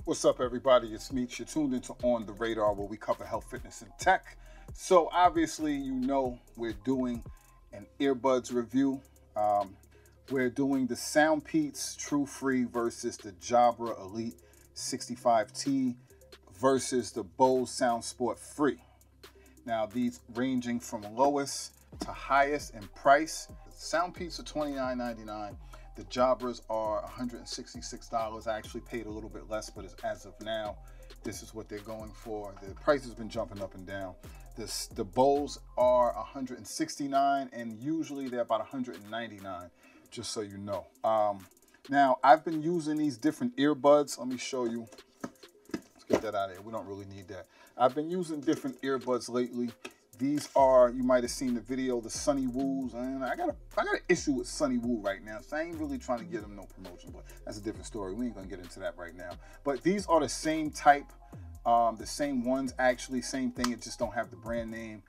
What's up, everybody? It's Meech. You're tuned into On the Radar, where we cover health, fitness, and tech. So obviously, you know, we're doing an earbuds review. We're doing the Soundpeats Truefree versus the Jabra Elite 65T versus the Bose Soundsport Free. Now, these ranging from lowest to highest in price. The Soundpeats are $29.99. The Jabras are $166. I actually paid a little bit less, but as of now, this is what they're going for. The price has been jumping up and down. The Bose are $169, and usually they're about $199, just so you know. Now, I've been using these different earbuds. Let me show you. Let's get that out of here. We don't really need that. I've been using different earbuds lately. These are, you might have seen the video, the Sunny Woos, and I got an issue with Sunny Woo right now, so I ain't really trying to get them no promotion, but that's a different story. We ain't gonna get into that right now. But these are the same type, the same ones, actually, same thing. It just don't have the brand name.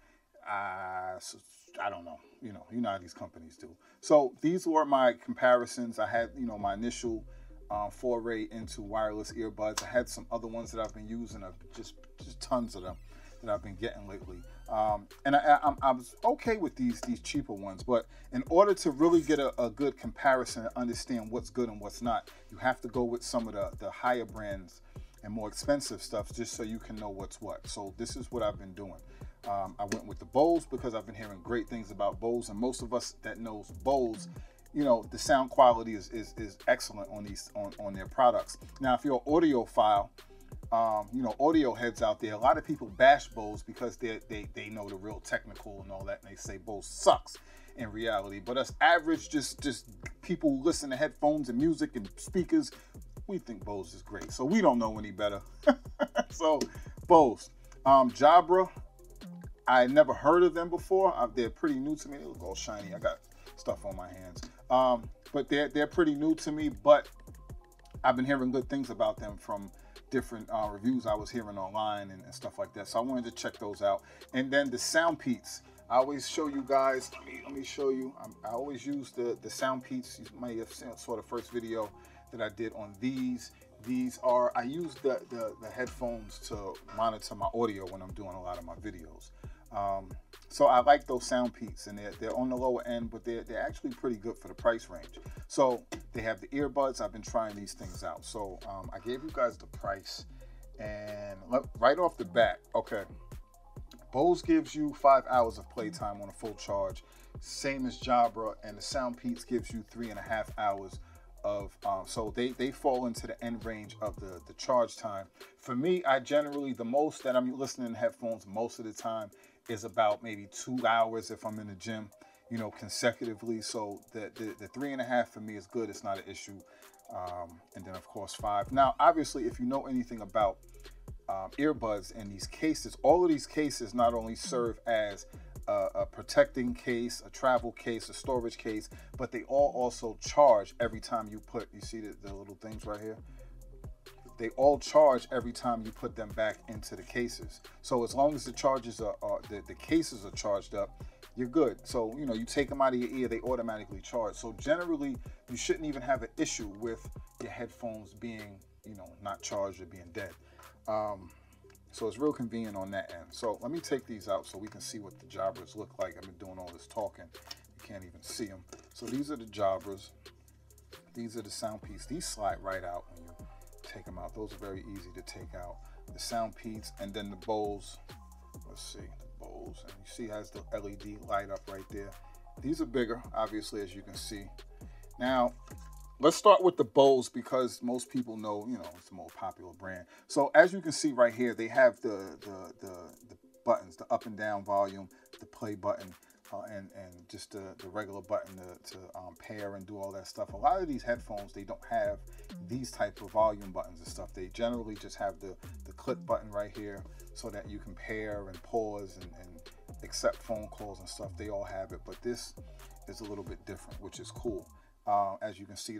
So I don't know. You know how these companies do. So these were my comparisons. I had, my initial foray into wireless earbuds. I had some other ones that I've been using, just tons of them that I've been getting lately. And I was okay with these cheaper ones, but in order to really get a good comparison and understand what's good and what's not, you have to go with some of the higher brands and more expensive stuff, just so you can know what's what. So this is what I've been doing. I went with the Bose because I've been hearing great things about Bose, and most of us that knows Bose, the sound quality is excellent on their products. Now, if you're an audiophile, audio heads out there, a lot of people bash Bose because they know the real technical and all that, and they say Bose sucks in reality. But us average, just people who listen to headphones and music and speakers, we think Bose is great. So we don't know any better. So Bose, Jabra, I never heard of them before. They're pretty new to me. They look all shiny. I got stuff on my hands. But they're pretty new to me, but I've been hearing good things about them from different reviews I was hearing online and stuff like that. So I wanted to check those out. And then the Soundpeats. I always show you guys, let me show you. I always use the Soundpeats. You might have seen, saw the first video that I did on these. These are, I use the headphones to monitor my audio when I'm doing a lot of my videos. So I like those Soundpeats, and they're on the lower end, but they're actually pretty good for the price range. So they have the earbuds. I've been trying these things out. So I gave you guys the price, and right off the bat, okay, Bose gives you 5 hours of playtime on a full charge, same as Jabra, and the Soundpeats gives you 3.5 hours of, so they fall into the end range of the charge time. For me, I generally, the most that I'm listening to headphones most of the time is about maybe 2 hours if I'm in the gym, consecutively. So the 3.5 for me is good. It's not an issue. And then of course 5. Now, obviously, if you know anything about earbuds and these cases, all of these cases not only serve as a protecting case, a travel case, a storage case, but they all also charge every time you see the little things right here? They all charge every time you put them back into the cases. So as long as the charges the cases are charged up, you're good. So, you take them out of your ear, they automatically charge. So generally, you shouldn't even have an issue with your headphones being, not charged or being dead. So it's real convenient on that end. So let me take these out so we can see what the Jabras look like. I've been doing all this talking. You can't even see them. So these are the Jabras. These are the Soundpeats. These slide right out when you take them out. Those are very easy to take out. The Soundpeats, and then the Bose. Let's see, the Bose. And you see it has the LED light up right there. These are bigger, obviously, as you can see. Now, let's start with the Bose because most people know, it's the more popular brand. So as you can see right here, they have the buttons, the up and down volume, the play button, and just the regular button to pair and do all that stuff. A lot of these headphones, they don't have these type of volume buttons and stuff. They generally just have the click button right here so that you can pair and pause and accept phone calls and stuff. They all have it, but this is a little bit different, which is cool. As you can see,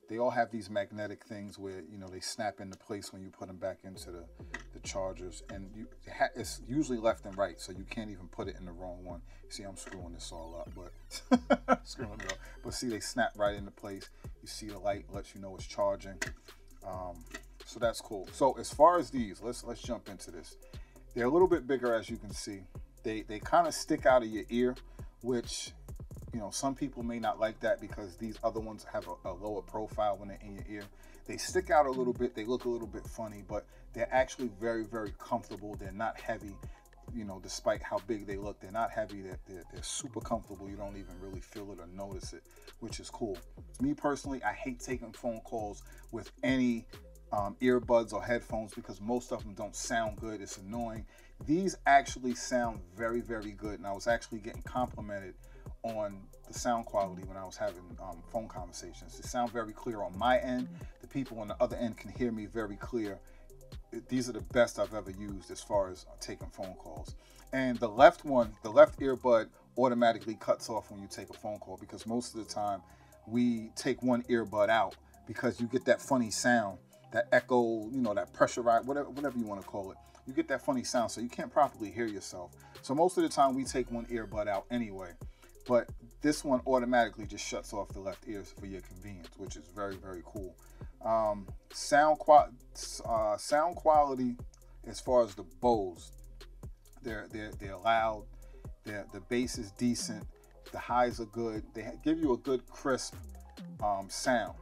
they all have these magnetic things where, they snap into place when you put them back into the chargers, and it's usually left and right, so you can't even put it in the wrong one. See, I'm screwing this all up, but screwing it up. But see, they snap right into place. You see the light lets you know it's charging. So that's cool. So as far as these, let's jump into this. They're a little bit bigger, as you can see. They kind of stick out of your ear, which, you know, some people may not like that because these other ones have a lower profile when they're in your ear. They stick out a little bit. They look a little bit funny, but they're actually very, very comfortable. They're not heavy, you know, despite how big they look. They're not heavy. They're super comfortable. You don't even really feel it or notice it, which is cool. Me personally, I hate taking phone calls with any earbuds or headphones because most of them don't sound good. It's annoying. These actually sound very, very good, and I was actually getting complimented on the sound quality when I was having phone conversations. They sound very clear on my end. The people on the other end can hear me very clear. These are the best I've ever used as far as taking phone calls. And the left one, the left earbud automatically cuts off when you take a phone call because most of the time we take one earbud out because you get that funny sound, that echo, you know, that pressurized, whatever you want to call it. You get that funny sound, so you can't properly hear yourself. So most of the time we take one earbud out anyway. But this one automatically just shuts off the left ear for your convenience, which is very, very cool. Sound quality, as far as the Bose, they're loud. The bass is decent. The highs are good. They give you a good crisp sound.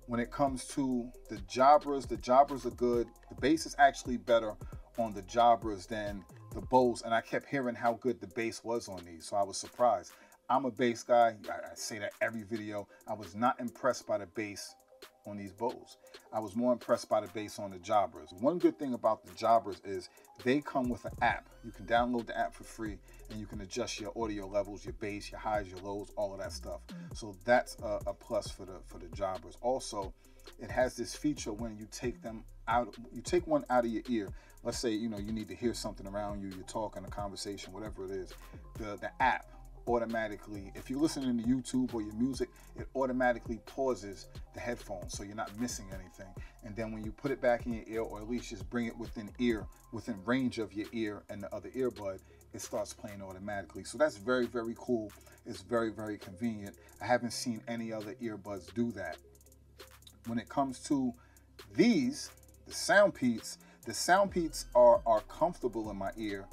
When it comes to the Jabras are good. The bass is actually better on the Jabras than the Bose, and I kept hearing how good the bass was on these, so I was surprised. I'm a bass guy. I say that every video. I was not impressed by the bass on these Bose. I was more impressed by the bass on the Jabras. One good thing about the Jabras is they come with an app. You can download the app for free, and you can adjust your audio levels, your bass, your highs, your lows, all of that stuff. So that's a plus for the Jabras. Also, it has this feature when you take them out, you take one out of your ear. Let's say, you know, you need to hear something around you, you're talking, a conversation, whatever it is. The app automatically, if you're listening to YouTube or your music, it automatically pauses the headphones so you're not missing anything. And then when you put it back in your ear, or at least just bring it within range of your ear and the other earbud, it starts playing automatically. So that's very, very cool. It's very, very convenient. I haven't seen any other earbuds do that. When it comes to these, the Soundpeats are comfortable in my ear,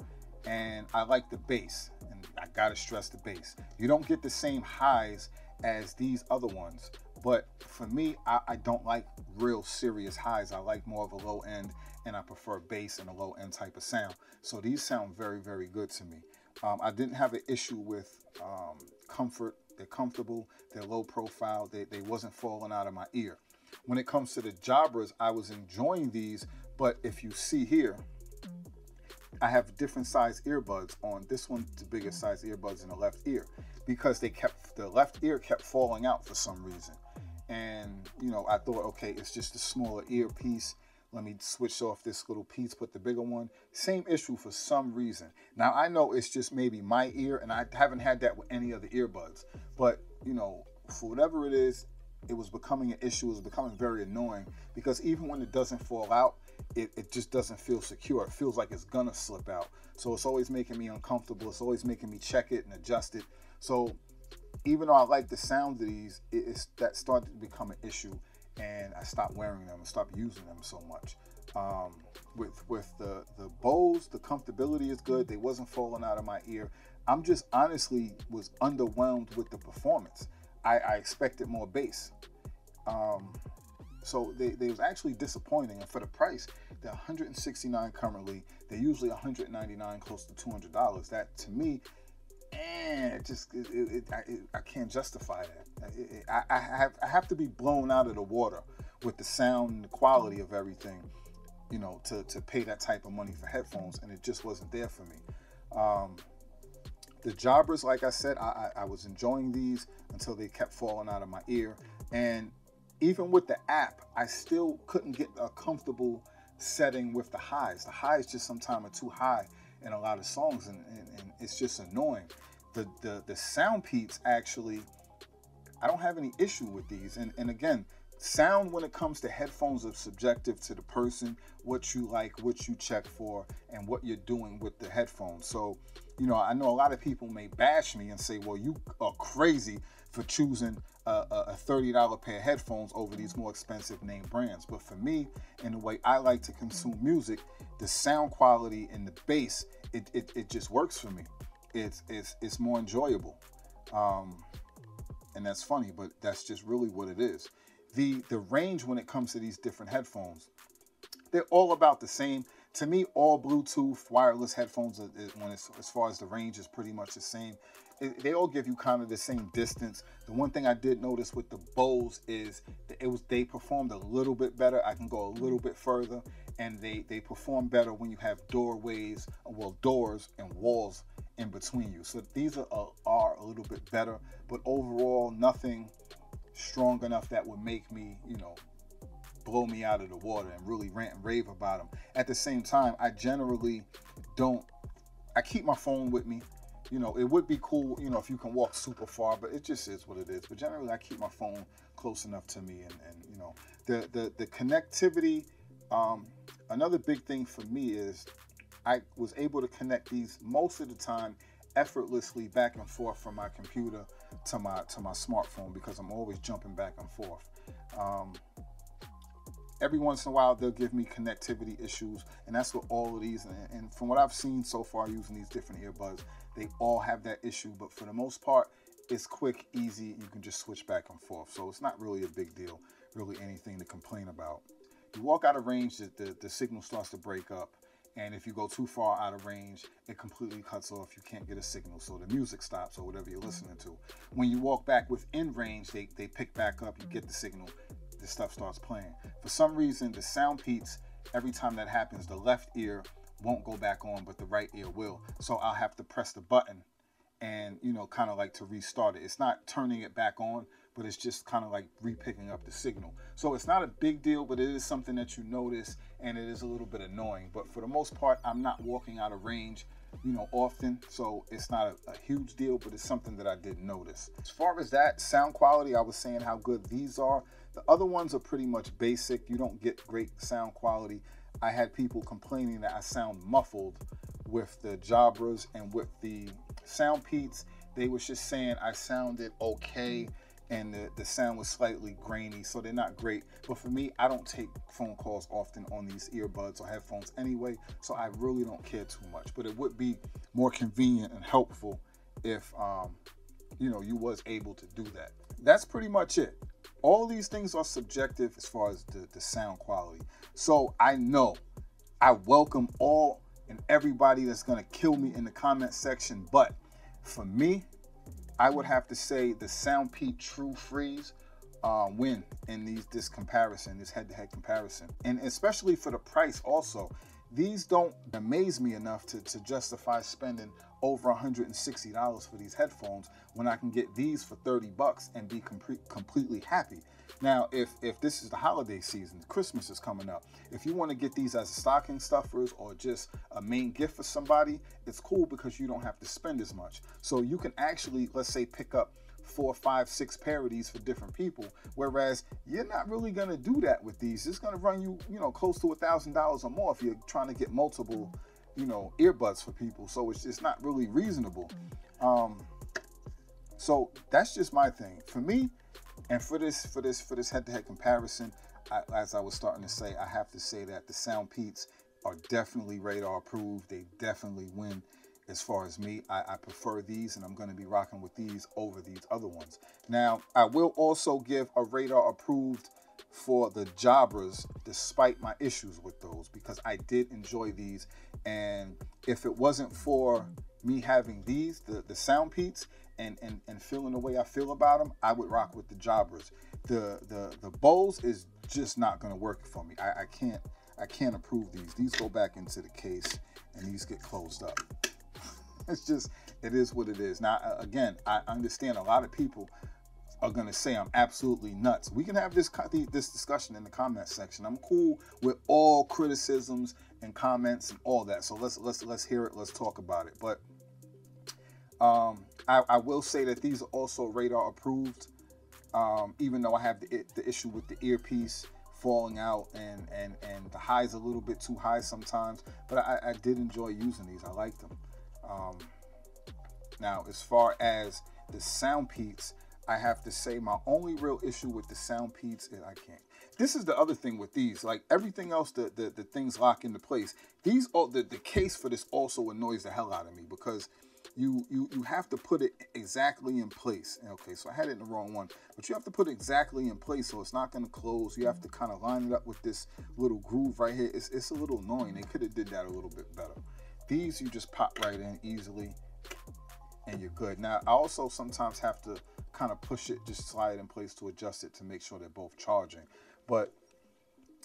and I like the bass, and I gotta stress the bass. You don't get the same highs as these other ones, but for me, I don't like real serious highs. I like more of a low end, and I prefer bass and a low end type of sound. So these sound very, very good to me. I didn't have an issue with comfort. They're comfortable, they're low profile, they wasn't falling out of my ear. When it comes to the Jabras, I was enjoying these, but if you see here, I have different size earbuds on. This one, the biggest size earbuds in the left ear, because the left ear kept falling out for some reason. And, you know, I thought, okay, it's just a smaller earpiece. Let me switch off this little piece, put the bigger one. Same issue for some reason. Now, I know it's just maybe my ear, and I haven't had that with any other earbuds. But, you know, for whatever it is, it was becoming an issue. It was becoming very annoying because even when it doesn't fall out, it just doesn't feel secure. It feels like it's gonna slip out. So it's always making me uncomfortable. It's always making me check it and adjust it. So even though I like the sound of these, that started to become an issue, and I stopped wearing them and stopped using them so much. With the Bose, the comfortability is good. They wasn't falling out of my ear. I'm just honestly was underwhelmed with the performance. I expected more bass. So they was actually disappointing, and for the price, they're $169 currently. They're usually $199, close to $200. That to me, I can't justify that. I have to be blown out of the water with the sound and the quality of everything, you know, to pay that type of money for headphones, and it just wasn't there for me. The Jabras, like I said, I was enjoying these until they kept falling out of my ear. And even with the app, I still couldn't get a comfortable setting with the highs. The highs just sometimes are too high in a lot of songs, and it's just annoying. The Soundpeats, actually, I don't have any issue with these. And again, sound when it comes to headphones is subjective to the person, what you like, what you check for, and what you're doing with the headphones. So, you know, I know a lot of people may bash me and say, well, you are crazy for choosing a $30 pair of headphones over these more expensive name brands. But for me, and the way I like to consume music, the sound quality and the bass, it just works for me. It's more enjoyable. And that's funny, but that's just really what it is. The range when it comes to these different headphones, they're all about the same. To me, all Bluetooth wireless headphones, as far as the range, is pretty much the same. They all give you kind of the same distance. The one thing I did notice with the Bose is they performed a little bit better. I can go a little bit further, and they perform better when you have doorways, well, doors and walls in between you. So these are a little bit better, but overall, nothing strong enough that would make me, you know, blow me out of the water and really rant and rave about them. At the same time, I generally I keep my phone with me. You know, it would be cool, you know, if you can walk super far, but it just is what it is. But generally, I keep my phone close enough to me, and you know, the connectivity. Another big thing for me is I was able to connect these most of the time effortlessly back and forth from my computer to my smartphone, because I'm always jumping back and forth. Every once in a while, they'll give me connectivity issues, and that's what all of these, and from what I've seen so far using these different earbuds, they all have that issue, but for the most part, it's quick, easy. You can just switch back and forth, so it's not really a big deal, really anything to complain about. You walk out of range, the signal starts to break up, and if you go too far out of range, it completely cuts off. You can't get a signal, so the music stops or whatever you're listening to. When you walk back within range, they pick back up, you get the signal, the stuff starts playing. For some reason, the Soundpeats, every time that happens, the left ear won't go back on, but the right ear will. So I'll have to press the button and, you know, kind of like to restart it. It's not turning it back on, but it's just kind of like re-picking up the signal. So it's not a big deal, but it is something that you notice, and it is a little bit annoying. But for the most part, I'm not walking out of range, you know, often, so it's not a huge deal, but it's something that I did notice. As far as that sound quality, I was saying how good these are. The other ones are pretty much basic. You don't get great sound quality. I had people complaining that I sound muffled with the Jabras and with the Soundpeats. They was just saying I sounded okay, and the sound was slightly grainy, so they're not great. But for me, I don't take phone calls often on these earbuds or headphones anyway, so I really don't care too much. But it would be more convenient and helpful if you know, you was able to do that. That's pretty much it. All these things are subjective as far as the sound quality. So I know I welcome all and everybody that's gonna kill me in the comment section, but for me, I would have to say the Soundpeats Truefrees win in this comparison, this head-to-head comparison. And especially for the price also. These don't amaze me enough to justify spending over $160 for these headphones when I can get these for 30 bucks and be completely happy. Now, if this is the holiday season, Christmas is coming up, if you want to get these as stocking stuffers or just a main gift for somebody, it's cool because you don't have to spend as much. So you can actually, let's say, pick up 4, 5, 6 pair of these for different people, whereas you're not really going to do that with these. It's going to run you, you know, close to $1,000 or more if you're trying to get multiple, you know, earbuds for people. So it's not really reasonable. So that's just my thing. For me, and for this head-to-head comparison, as I was starting to say, I have to say that the Soundpeats are definitely radar approved. They definitely win. As far as me, I prefer these, and I'm going to be rocking with these over these other ones. Now, I will also give a radar approved for the Jabras, despite my issues with those, because I did enjoy these. And if it wasn't for me having these, the Soundpeats, and feeling the way I feel about them, I would rock with the Jabras. The Bose is just not going to work for me. I can't approve these. These go back into the case, and these get closed up. It's just, it is what it is. Now, again, I understand a lot of people are going to say I'm absolutely nuts. We can have this discussion in the comment section. I'm cool with all criticisms and comments and all that. So let's hear it. Let's talk about it. But I will say that these are also radar approved. even though I have the issue with the earpiece falling out and the high's a little bit too high sometimes, but I did enjoy using these. I liked them. Now, as far as the Soundpeats, I have to say my only real issue with the Soundpeats is I can't. This is the other thing with these. Like everything else, the things lock into place. These the case for this also annoys the hell out of me because you have to put it exactly in place. Okay, so I had it in the wrong one, but you have to put it exactly in place so it's not going to close. You have to kind of line it up with this little groove right here. It's a little annoying. They could have did that a little bit better. These you just pop right in easily and you're good. Now, I also sometimes have to kind of push it, just slide it in place to adjust it to make sure they're both charging. But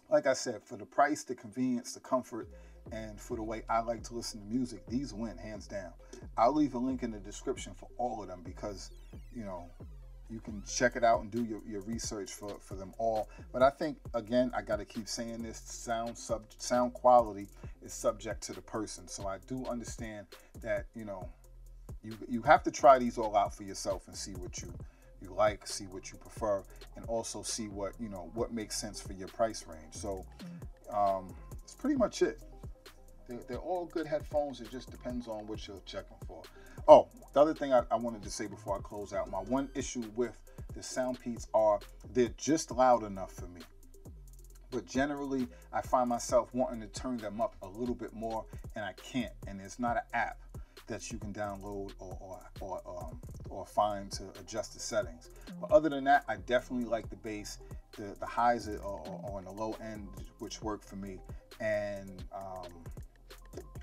like I said, for the price, the convenience, the comfort, and for the way I like to listen to music, these win hands down. I'll leave a link in the description for all of them because, you know, you can check it out and do your research for them all. But I think, again, I got to keep saying this, sound quality is subject to the person. So I do understand that, you know, you have to try these all out for yourself and see what you like, see what you prefer, and also see what, you know, what makes sense for your price range. So it's pretty much it. They're all good headphones. It just depends on what you're checking for. Oh, the other thing I wanted to say before I close out, my one issue with the Soundpeats are they're just loud enough for me. But generally, I find myself wanting to turn them up a little bit more, and I can't. And there's not an app that you can download or find to adjust the settings. But other than that, I definitely like the bass. The highs are on the low end, which work for me. And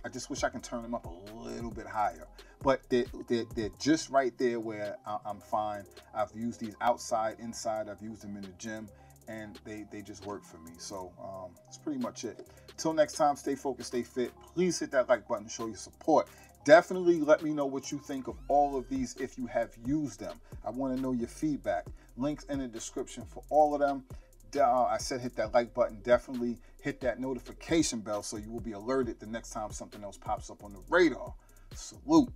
I just wish I can turn them up a little bit higher. But they're just right there where I'm fine. I've used these outside, inside. I've used them in the gym, and they just work for me. So that's pretty much it. Till next time, stay focused, stay fit. Please hit that like button to show your support. Definitely let me know what you think of all of these if you have used them. I want to know your feedback. Links in the description for all of them. I said hit that like button. Definitely hit that notification bell so you will be alerted the next time something else pops up on the radar. Salute.